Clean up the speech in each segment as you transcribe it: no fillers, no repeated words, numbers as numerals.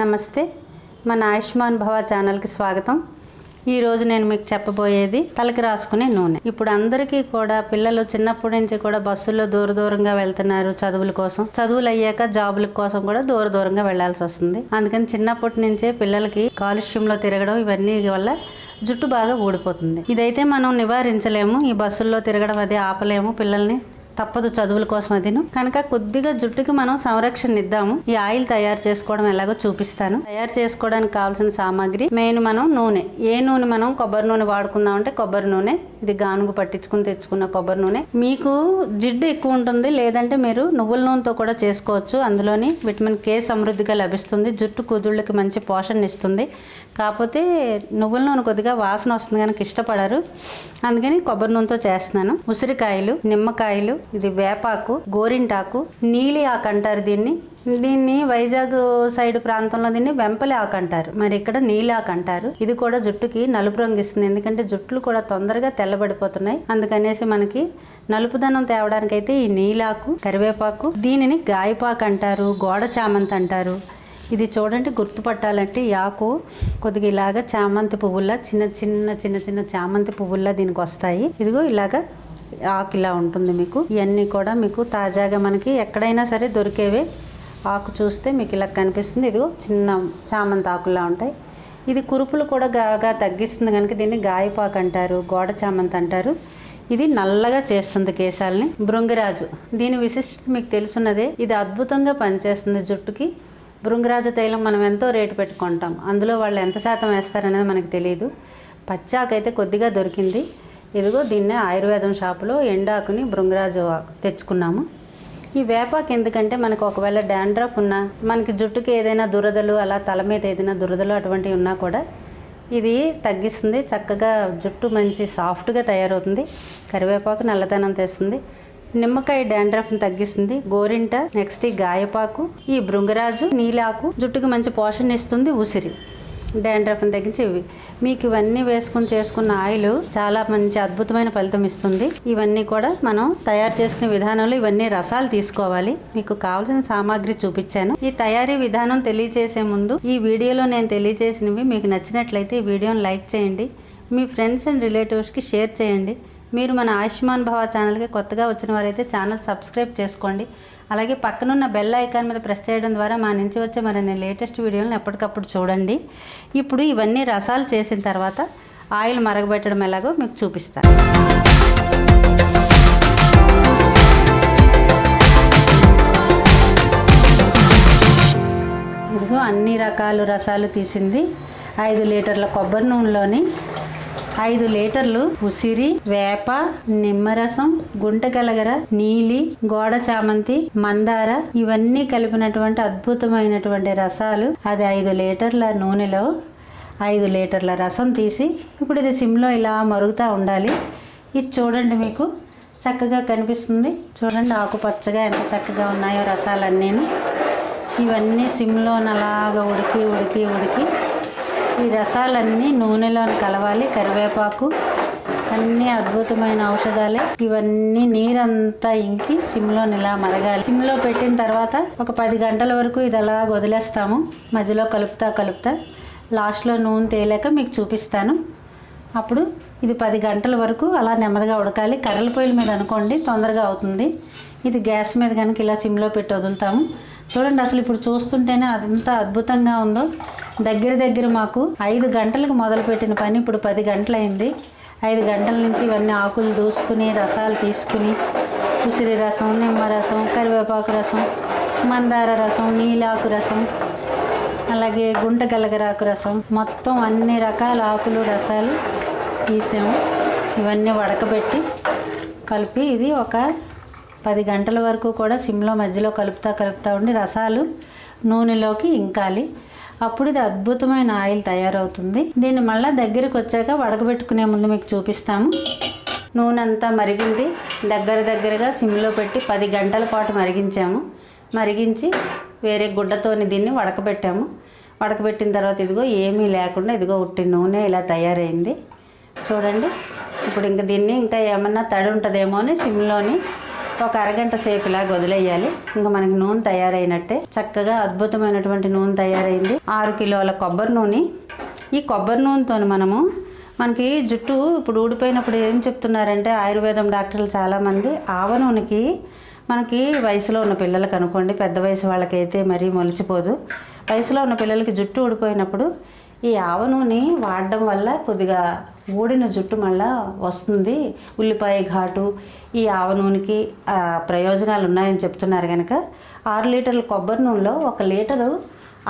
నమస్తే, మన ఆయుష్మాన్ భవ ఛానల్కి స్వాగతం. ఈరోజు నేను మీకు చెప్పబోయేది తలకి రాసుకునే నూనె. ఇప్పుడు అందరికీ కూడా పిల్లలు చిన్నప్పటి నుంచి కూడా బస్సుల్లో దూరంగా వెళ్తున్నారు చదువుల కోసం. చదువులు అయ్యాక జాబుల కోసం కూడా దూరంగా వెళ్లాల్సి వస్తుంది. అందుకని చిన్నప్పటి నుంచే పిల్లలకి కాలుష్యంలో తిరగడం ఇవన్నీ వల్ల జుట్టు బాగా ఊడిపోతుంది. ఇదైతే మనం నివారించలేము. ఈ బస్సుల్లో తిరగడం అది ఆపలేము, పిల్లల్ని తప్పదు చదువుల కోసం అదిను. కనుక కొద్దిగా జుట్టుకి మనం సంరక్షణ ఇద్దాము. ఈ ఆయిల్ తయారు చేసుకోవడం ఎలాగో చూపిస్తాను. తయారు చేసుకోవడానికి కావాల్సిన సామాగ్రి మెయిన్ మనం నూనె. ఏ నూనె మనం కొబ్బరి నూనె వాడుకుందాం అంటే కొబ్బరి నూనె. ఇది గానుగు పట్టించుకుని తెచ్చుకున్న కొబ్బరి నూనె. మీకు జిడ్డు ఎక్కువ ఉంటుంది, లేదంటే మీరు నువ్వుల నూనెతో కూడా చేసుకోవచ్చు. అందులోని విటమిన్ కే సమృద్ధిగా లభిస్తుంది. జుట్టు కుదుళ్ళకి మంచి పోషణ ఇస్తుంది. కాకపోతే నువ్వుల నూనె కొద్దిగా వాసన వస్తుంది కనుక ఇష్టపడరు, అందుకని కొబ్బరి నూనెతో చేస్తున్నాను. ఉసిరికాయలు, నిమ్మకాయలు, ఇది వేపాకు, గోరింటాకు, నీలి ఆకు అంటారు దీన్ని వైజాగ్ సైడ్ ప్రాంతంలో దీన్ని వెంపలి ఆకు అంటారు, మరి ఇక్కడ నీలి ఆకు అంటారు. ఇది కూడా జుట్టుకి నలుపు రంగు ఇస్తుంది, ఎందుకంటే జుట్లు కూడా తొందరగా తెల్లబడిపోతున్నాయి. అందుకనేసి మనకి నలుపుదనం తేవడానికైతే ఈ నీలాకు, కరివేపాకు, దీనిని గాయపాకు అంటారు, గోడ చామంతి అంటారు. ఇది చూడండి, గుర్తుపట్టాలంటే ఈ ఆకు కొద్దిగా ఇలాగా చామంతి పువ్వుల్లా చిన్న చామంతి పువ్వుల్లా దీనికి వస్తాయి. ఇదిగో ఇలాగా ఆకు ఇలా ఉంటుంది. మీకు ఇవన్నీ కూడా మీకు తాజాగా మనకి ఎక్కడైనా సరే దొరికేవే. ఆకు చూస్తే మీకు ఇలా కనిపిస్తుంది. ఇదిగో చిన్న చామంతి ఆకులా ఉంటాయి. ఇది కురుపులు కూడా బాగా తగ్గిస్తుంది కనుక దీన్ని గాయపాకు అంటారు, గోడ చామంతి అంటారు. ఇది నల్లగా చేస్తుంది కేశాలని. భృంగిరాజు, దీని విశిష్టత మీకు తెలుసున్నదే. ఇది అద్భుతంగా పనిచేస్తుంది జుట్టుకి. భృంగిరాజు తైలం మనం ఎంతో రేటు పెట్టుకుంటాం, అందులో వాళ్ళు ఎంత శాతం వేస్తారనేది మనకు తెలియదు. పచ్చాకైతే కొద్దిగా దొరికింది. ఇదిగో దీన్ని ఆయుర్వేదం షాపులో ఎండాకుని భృంగిరాజు తెచ్చుకున్నాము. ఈ వేపాకు ఎందుకంటే మనకు ఒకవేళ డాండ్రఫ్ ఉన్నా, మనకి జుట్టుకి ఏదైనా దురదలు, అలా తల మీద ఏదైనా దురదలు అటువంటివి ఉన్నా కూడా ఇది తగ్గిస్తుంది. చక్కగా జుట్టు మంచి సాఫ్ట్గా తయారవుతుంది. కరివేపాకు నల్లదనం తెస్తుంది. నిమ్మకాయ డాండ్రఫ్ని తగ్గిస్తుంది. గోరింట, నెక్స్ట్ ఈ గాయపాకు, ఈ భృంగిరాజు, నీలాకు జుట్టుకి మంచి పోషణ ఇస్తుంది. ఉసిరి డాండ్రఫ్ని తగ్గించి ఇవి మీకు ఇవన్నీ వేసుకుని చేసుకున్న ఆయిల్ చాలా మంచి అద్భుతమైన ఫలితం ఇస్తుంది. ఇవన్నీ కూడా మనం తయారు చేసుకునే విధానంలో ఇవన్నీ రసాలు తీసుకోవాలి. మీకు కావాల్సిన సామాగ్రి చూపించాను. ఈ తయారీ విధానం తెలియజేసే ముందు ఈ వీడియోలో నేను తెలియజేసినవి మీకు నచ్చినట్లయితే ఈ వీడియోని లైక్ చేయండి. మీ ఫ్రెండ్స్ అండ్ రిలేటివ్స్కి షేర్ చేయండి. మీరు మన ఆయుష్మాన్ భవ ఛానల్కి కొత్తగా వచ్చిన వారైతే ఛానల్ సబ్స్క్రైబ్ చేసుకోండి. అలాగే పక్కనున్న బెల్ ఐకాన్ మీద ప్రెస్ చేయడం ద్వారా మా నుంచి వచ్చే మరిన్ని లేటెస్ట్ వీడియోలను ఎప్పటికప్పుడు చూడండి. ఇప్పుడు ఇవన్నీ రసాలు చేసిన తర్వాత ఆయిల్ మరగబెట్టడం ఎలాగో మీకు చూపిస్తాను. ఇదిగో అన్ని రకాల రసాలు తీసింది. 5 లీటర్ల కొబ్బరి నూనెలోని 5 లీటర్లు ఉసిరి, వేప, నిమ్మరసం, గుంటగలగర, నీలి, గోడ చామంతి, మందార ఇవన్నీ కలిపినటువంటి అద్భుతమైనటువంటి రసాలు. అది 5 లీటర్ల నూనెలో 5 లీటర్ల రసం తీసి ఇప్పుడు ఇది సిమ్లో ఇలా మరుగుతూ ఉండాలి. ఇది చూడండి, మీకు చక్కగా కనిపిస్తుంది. చూడండి ఆకుపచ్చగా ఎంత చక్కగా ఉన్నాయో రసాలన్నీ. ఇవన్నీ సిమ్లో అలాగా ఉడికి ఈ రసాలన్నీ నూనెలో కలవాలి. కరివేపాకు అన్నీ అద్భుతమైన ఔషధాలే. ఇవన్నీ నీరంతా ఇంకి సిమ్లో ఇలా మరగాలి. సిమ్లో పెట్టిన తర్వాత ఒక 10 గంటల వరకు ఇది అలా వదిలేస్తాము. మధ్యలో కలుపుతా లాస్ట్లో నూనె తేలాక మీకు చూపిస్తాను. అప్పుడు ఇది 10 గంటల వరకు అలా నెమ్మదిగా ఉడకాలి. కర్రల పొయ్యిల మీద అనుకోండి, తొందరగా అవుతుంది. ఇది గ్యాస్ మీద కనుక ఇలా సిమ్లో పెట్టి వదులుతాము. చూడండి, అసలు ఇప్పుడు చూస్తుంటేనే ఎంత అద్భుతంగా ఉందో. దగ్గర మాకు 5 గంటలకు మొదలుపెట్టిన పని ఇప్పుడు 10 గంటలైంది. 5 గంటల నుంచి ఇవన్నీ ఆకులు దూసుకుని రసాలు తీసుకుని ఉసిరి రసం, నిమ్మరసం, కరివేపాకు రసం, మందార రసం, నీలాకు రసం, అలాగే గుంటగలగరాకు రసం, మొత్తం అన్ని రకాల ఆకులు రసాలు తీసాము. ఇవన్నీ వడకబెట్టి కలిపి ఇది ఒక 10 గంటల వరకు కూడా సిమ్లో మధ్యలో కలుపుతా ఉండి రసాలు నూనెలోకి ఇంకాలి. అప్పుడు ఇది అద్భుతమైన ఆయిల్ తయారవుతుంది. దీన్ని మళ్ళీ దగ్గరికి వచ్చాక వడకబెట్టుకునే ముందు మీకు చూపిస్తాము. నూనె అంతా మరిగింది. దగ్గరగా సిమ్లో పెట్టి 10 గంటల పాటు మరిగించి వేరే గుడ్డతోని దీన్ని వడకబెట్టాము. వడకబెట్టిన తర్వాత ఇదిగో ఏమీ లేకుండా ఇదిగో ఉట్టి నూనె ఇలా తయారైంది. చూడండి, ఇప్పుడు దీన్ని ఇంకా ఏమన్నా తడి ఉంటుందేమో అని సిమ్లోని ఒక అరగంట సేపు ఇలాగ వదిలేయాలి. ఇంకా మనకి నూనె తయారైనట్టే. చక్కగా అద్భుతమైనటువంటి నూనె తయారైంది. 6 కిలోల కొబ్బరి నూనె. ఈ కొబ్బరి నూనెతో మనకి జుట్టు ఇప్పుడు ఊడిపోయినప్పుడు ఏం చెప్తున్నారంటే ఆయుర్వేదం డాక్టర్లు చాలామంది ఆవ నూనెకి మనకి వయసులో ఉన్న పిల్లలకు అనుకోండి, పెద్ద వయసు వాళ్ళకైతే మరీ మొలిచిపోదు. వయసులో ఉన్న పిల్లలకి జుట్టు ఊడిపోయినప్పుడు ఈ ఆవ నూనె వాడడం వల్ల కొద్దిగా ఊడిన జుట్టు మళ్ళా వస్తుంది. ఉల్లిపాయ ఘాటు ఈ ఆవ నూనెకి ప్రయోజనాలు ఉన్నాయని చెప్తున్నారు కనుక 6 లీటర్ల కొబ్బరి నూనెలో 1 లీటరు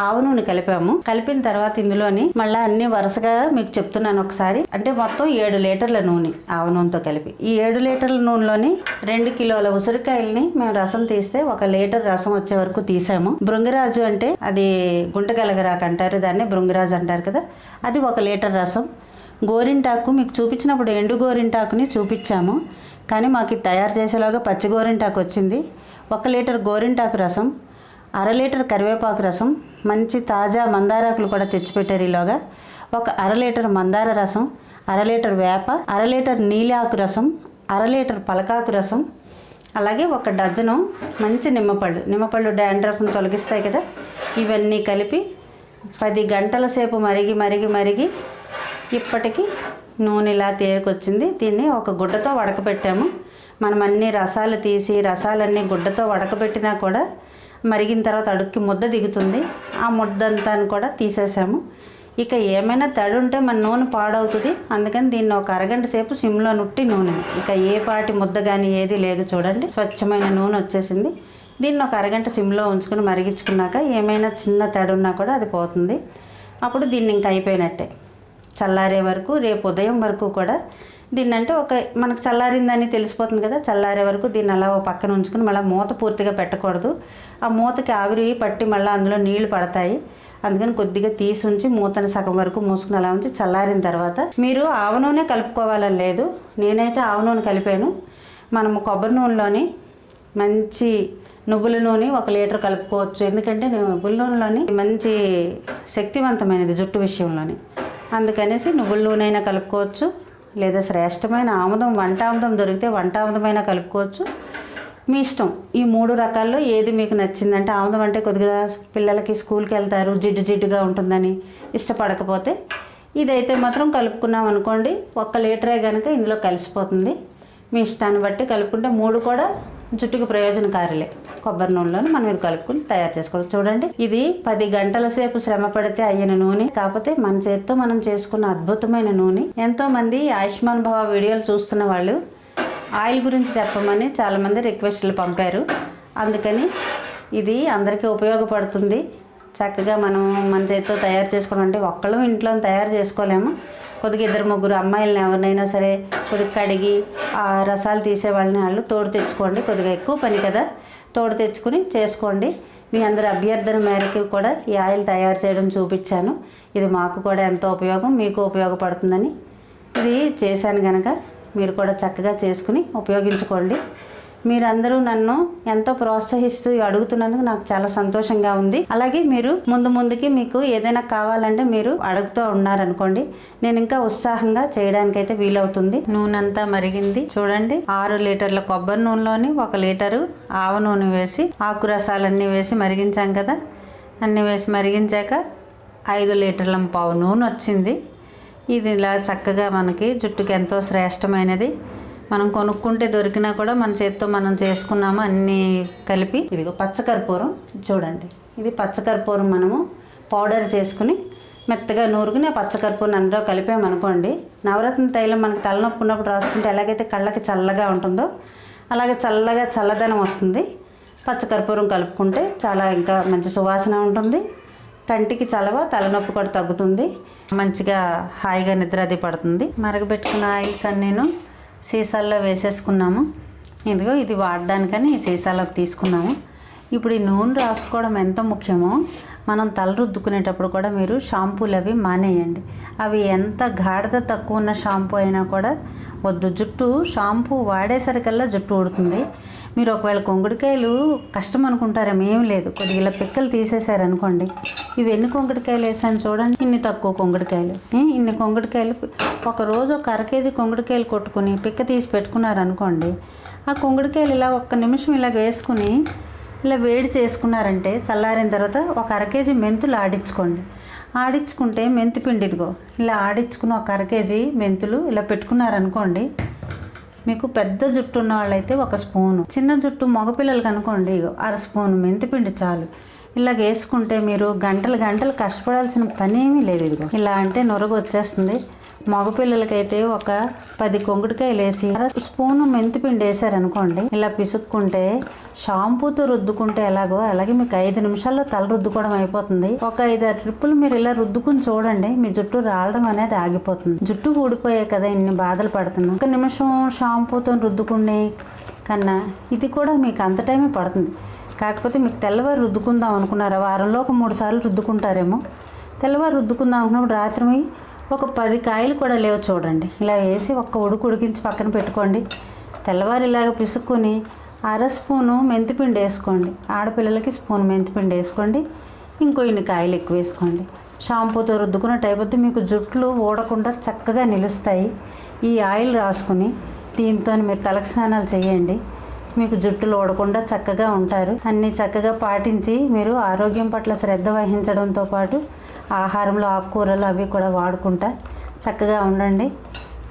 ఆవ నూనె కలిపాము. కలిపిన తర్వాత ఇందులోని మళ్ళీ అన్ని వరుసగా మీకు చెప్తున్నాను ఒకసారి. అంటే మొత్తం 7 లీటర్ల నూనె ఆవ నూనెతో కలిపి, ఈ 7 లీటర్ల నూనెలోని 2 కిలోల ఉసిరికాయలని మేము రసం తీస్తే 1 లీటర్ రసం వచ్చే వరకు తీసాము. భృంగిరాజు అంటే అది గుంటగలగరాకు అంటారు, దాన్ని భృంగిరాజు అంటారు కదా, అది 1 లీటర్ రసం. గోరింటాకు మీకు చూపించినప్పుడు ఎండు గోరింటాకుని చూపించాము, కానీ మాకు తయారు చేసేలాగా పచ్చి గోరింటాకు వచ్చింది. 1 లీటర్ గోరింటాకు రసం, 1/2 లీటర్ కరివేపాకు రసం, మంచి తాజా మందారాకులు కూడా తెచ్చిపెట్టారు ఈలోగా. 1/2 లీటర్ మందార రసం, 1/2 లీటర్ వేప, 1/2 లీటర్ నీలి ఆకు రసం, 1/2 లీటర్ పలకాకు రసం, అలాగే 1 డజను మంచి నిమ్మపళ్ళు డాండ్రఫ్ను తొలగిస్తాయి కదా, ఇవన్నీ కలిపి 10 గంటల సేపు మరిగి ఇప్పటికి నూనె ఇలా తేరుకొచ్చింది. దీన్ని ఒక గుడ్డతో వడకబెట్టాము. మనం అన్ని రసాలు తీసి రసాలన్నీ గుడ్డతో వడకబెట్టినా కూడా మరిగిన తర్వాత అడుక్కి ముద్ద దిగుతుంది. ఆ ముద్దంతా కూడా తీసేసాము. ఇక ఏమైనా తడి ఉంటే మన నూనె పాడవుతుంది, అందుకని దీన్ని ఒక అరగంట సేపు సిమ్లో నుట్టి నూనె, ఇక ఏ పాటి ముద్ద కానీ ఏది లేదు. చూడండి స్వచ్ఛమైన నూనె వచ్చేసింది. దీన్ని ఒక అరగంట సిమ్లో ఉంచుకొని మరిగించుకున్నాక ఏమైనా చిన్న తడి ఉన్నా కూడా అది పోతుంది. అప్పుడు దీన్ని ఇంకా అయిపోయినట్టే. చల్లారే వరకు, రేపు ఉదయం వరకు కూడా దీన్ని అంటే మనకు చల్లారిందని తెలిసిపోతుంది కదా, చల్లారే వరకు దీన్ని అలా పక్కన ఉంచుకొని మళ్ళీ మూత పూర్తిగా పెట్టకూడదు. ఆ మూతకి ఆవిరి పట్టి మళ్ళీ అందులో నీళ్లు పడతాయి. అందుకని కొద్దిగా తీసి ఉంచి మూతను సగం వరకు మూసుకుని అలా ఉంచి చల్లారిన తర్వాత మీరు ఆవ నూనె కలుపుకోవాలని లేదు. నేనైతే ఆవ నూనె కలిపాను. మనము కొబ్బరి నూనెలోని మంచి నువ్వుల నూనె 1 లీటర్ కలుపుకోవచ్చు. ఎందుకంటే నువ్వుల నూనెలోని మంచి శక్తివంతమైనది జుట్టు విషయంలోని, అందుకనేసి నువ్వుల నూనె అయినా కలుపుకోవచ్చు. లేదా శ్రేష్టమైన ఆముదం, వంట ఆముదం దొరికితే వంట ఆముదమైనా కలుపుకోవచ్చు, మీ ఇష్టం. ఈ 3 రకాల్లో ఏది మీకు నచ్చిందంటే, ఆముదం అంటే కొద్దిగా పిల్లలకి స్కూల్కి వెళ్తారు జిడ్డుగా ఉంటుందని ఇష్టపడకపోతే, ఇదైతే మాత్రం కలుపుకున్నాం అనుకోండి 1 లీటరే కనుక ఇందులో కలిసిపోతుంది. మీ ఇష్టాన్ని బట్టి కలుపుకుంటే 3 కూడా జుట్టుకు ప్రయోజనకారులే. కొబ్బరి నూనెలోని మనం ఇది కలుపుకుని తయారు చేసుకోవచ్చు. చూడండి, ఇది 10 గంటల సేపు శ్రమ పడితే అయిన నూనె, కాకపోతే మన చేతితో మనం చేసుకున్న అద్భుతమైన నూనె. ఎంతోమంది ఆయుష్మాన్ భవ వీడియోలు చూస్తున్న వాళ్ళు ఆయిల్ గురించి చెప్పమని చాలామంది రిక్వెస్ట్లు పంపారు. అందుకని ఇది అందరికీ ఉపయోగపడుతుంది. చక్కగా మనం మన చేతితో తయారు చేసుకోవడం అంటే ఒక్కళ్ళు ఇంట్లో తయారు చేసుకోలేము. కొద్దిగా 2-3 అమ్మాయిలను ఎవరినైనా సరే కొద్దిగా కడిగి ఆ రసాలు తీసే వాళ్ళని వాళ్ళు తోడు తెచ్చుకోండి. కొద్దిగా ఎక్కువ పని కదా, తోడు తెచ్చుకుని చేసుకోండి. మీ అందరి అభ్యర్థన మేరకు కూడా ఈ ఆయిల్ తయారు చేయడం చూపించాను. ఇది మాకు కూడా ఎంతో ఉపయోగం, మీకు ఉపయోగపడుతుందని ఇది చేశాను కనుక మీరు కూడా చక్కగా చేసుకుని ఉపయోగించుకోండి. మీరందరూ నన్ను ఎంతో ప్రోత్సహిస్తూ అడుగుతున్నందుకు నాకు చాలా సంతోషంగా ఉంది. అలాగే మీరు ముందుకి మీకు ఏదైనా కావాలంటే మీరు అడుగుతూ ఉన్నారనుకోండి, నేను ఇంకా ఉత్సాహంగా చేయడానికైతే వీలవుతుంది. నూనె అంతా మరిగింది. చూడండి, 6 లీటర్ల కొబ్బరి నూనెలోని 1 లీటరు ఆవ నూనె వేసి ఆకు రసాలన్నీ వేసి మరిగించాం కదా, అన్నీ వేసి మరిగించాక 5 లీటర్ల పావు నూనె వచ్చింది. ఇది ఇలా చక్కగా మనకి జుట్టుకి ఎంతో శ్రేష్టమైనది. మనం కొనుక్కుంటే దొరికినా కూడా మన చేతితో మనం చేసుకున్నాము అన్నీ కలిపి. ఇదిగో పచ్చకర్పూరం చూడండి, ఇది పచ్చకర్పూరం మనము పౌడర్ చేసుకుని మెత్తగా నూరుకుని ఆ పచ్చకర్పూరం అందులో కలిపామనుకోండి, నవరత్న తైలం మనకి తలనొప్పి ఉన్నప్పుడు రాసుకుంటే ఎలాగైతే కళ్ళకి చల్లగా ఉంటుందో అలాగే చల్లదనం వస్తుంది. పచ్చకర్పూరం కలుపుకుంటే చాలా ఇంకా మంచి సువాసన ఉంటుంది, కంటికి చలవ, తలనొప్పి కూడా తగ్గుతుంది, మంచిగా హాయిగా నిద్ర అది పడుతుంది. మరగబెట్టుకున్న ఆయిల్స్ అన్నీను సీసాల్లో వేసేసుకున్నాము. ఇదిగో ఇది వాడడానికని ఈ సీసాలోకి తీసుకున్నాము. ఇప్పుడు ఈ నూనె రాసుకోవడం ఎంత ముఖ్యమో మనం తల రుద్దుకునేటప్పుడు కూడా మీరు షాంపూలు అవి మానేయండి. అవి ఎంత గాఢత తక్కువ ఉన్న షాంపూ అయినా కూడా వద్దు. జుట్టు షాంపూ వాడేసరికల్లా జుట్టు ఊడుతుంది. మీరు ఒకవేళ కొంగుడికాయలు కష్టం అనుకుంటారేమో, ఏం లేదు, కొద్దిగా ఇలా పిక్కలు తీసేసారనుకోండి. ఇవి ఎన్ని కొంగుడికాయలు వేసాను చూడండి, ఇన్ని తక్కువ కొంగుడికాయలు. ఇన్ని కొంగుడికాయలు ఒకరోజు 1/2 కేజీ కొంగుడికాయలు కొట్టుకుని పిక్క తీసి పెట్టుకున్నారనుకోండి, ఆ కుంకుడుకాయలు ఇలా ఒక్క నిమిషం ఇలా వేసుకుని ఇలా వేడి చేసుకున్నారంటే చల్లారిన తర్వాత ఒక అరకేజీ మెంతులు ఆడించుకుంటే మెంతి పిండి ఇదిగో ఇలా ఆడించుకుని ఒక అరకేజీ మెంతులు ఇలా పెట్టుకున్నారనుకోండి, మీకు పెద్ద జుట్టు ఉన్న వాళ్ళైతే ఒక స్పూను, చిన్న జుట్టు మగపిల్లలకి అనుకోండి ఇగో అర స్పూను మెంతిపిండి చాలు. ఇలా వేసుకుంటే మీరు గంటలు కష్టపడాల్సిన పని ఏమీ లేదు. ఇదిగో ఇలా అంటే నొరగ వచ్చేస్తుంది. మగపిల్లలకైతే ఒక 10 కుంకుడుకాయలు వేసి అర స్పూను మెంతిపిండి వేసారనుకోండి, ఇలా పిసుక్కుంటే షాంపూతో రుద్దుకుంటే ఎలాగో అలాగే మీకు 5 నిమిషాల్లో తల రుద్దుకోవడం అయిపోతుంది. ఒక 5-6 ట్రిప్పులు మీరు ఇలా రుద్దుకుని చూడండి, మీ జుట్టు రాలడం అనేది ఆగిపోతుంది. జుట్టు ఊడిపోయే కదా ఇన్ని బాధలు పడుతున్నాం. 1 నిమిషం షాంపూతో రుద్దుకునే కన్నా ఇది కూడా మీకు అంత టైమే పడుతుంది. కాకపోతే మీకు తెల్లవారు రుద్దుకుందాం అనుకున్నారా, వారంలో ఒక 3 సార్లు రుద్దుకుంటారేమో. తెల్లవారు రుద్దుకుందాం అనుకున్నప్పుడు రాత్రి ఒక 10 కాయలు కూడా లేవు చూడండి, ఇలా వేసి ఒక్క ఉడికించి పక్కన పెట్టుకోండి. తెల్లవారు ఇలాగ పిసుక్కొని అర స్పూను మెంతిపిండి వేసుకోండి. ఆడపిల్లలకి స్పూన్ మెంతిపిండి వేసుకోండి. ఇంకో ఇన్ని కాయలు ఎక్కువ వేసుకోండి. షాంపూతో రుద్దుకున్నట్టు అయిపోతే మీకు జుట్లు ఊడకుండా చక్కగా నిలుస్తాయి. ఈ ఆయిల్ రాసుకుని దీంతో మీరు తలకు స్నానాలు చేయండి, మీకు జుట్టులు ఊడకుండా చక్కగా ఉంటారు. అన్నీ చక్కగా పాటించి మీరు ఆరోగ్యం పట్ల శ్రద్ధ వహించడంతో పాటు ఆహారంలో ఆకుకూరలు అవి కూడా వాడుకుంటా చక్కగా ఉండండి.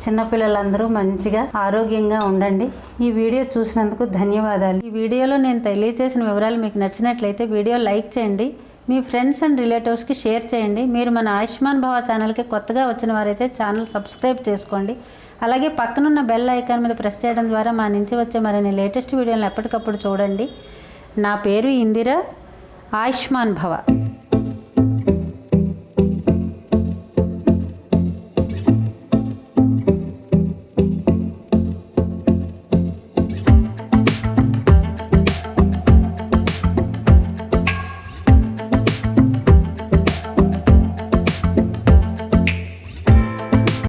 చిన్నపిల్లలందరూ మంచిగా ఆరోగ్యంగా ఉండండి. ఈ వీడియో చూసినందుకు ధన్యవాదాలు. ఈ వీడియోలో నేను తెలియజేసిన వివరాలు మీకు నచ్చినట్లయితే వీడియో లైక్ చేయండి, మీ ఫ్రెండ్స్ అండ్ రిలేటివ్స్కి షేర్ చేయండి. మీరు మన ఆయుష్మాన్ భవ ఛానల్కి కొత్తగా వచ్చిన వారైతే ఛానల్ సబ్స్క్రైబ్ చేసుకోండి. అలాగే పక్కనున్న బెల్ ఐకాన్ మీద ప్రెస్ చేయడం ద్వారా మా నుంచి వచ్చే మరిన్ని లేటెస్ట్ వీడియోలను ఎప్పటికప్పుడు చూడండి. నా పేరు ఇందిర. ఆయుష్మాన్ భవ.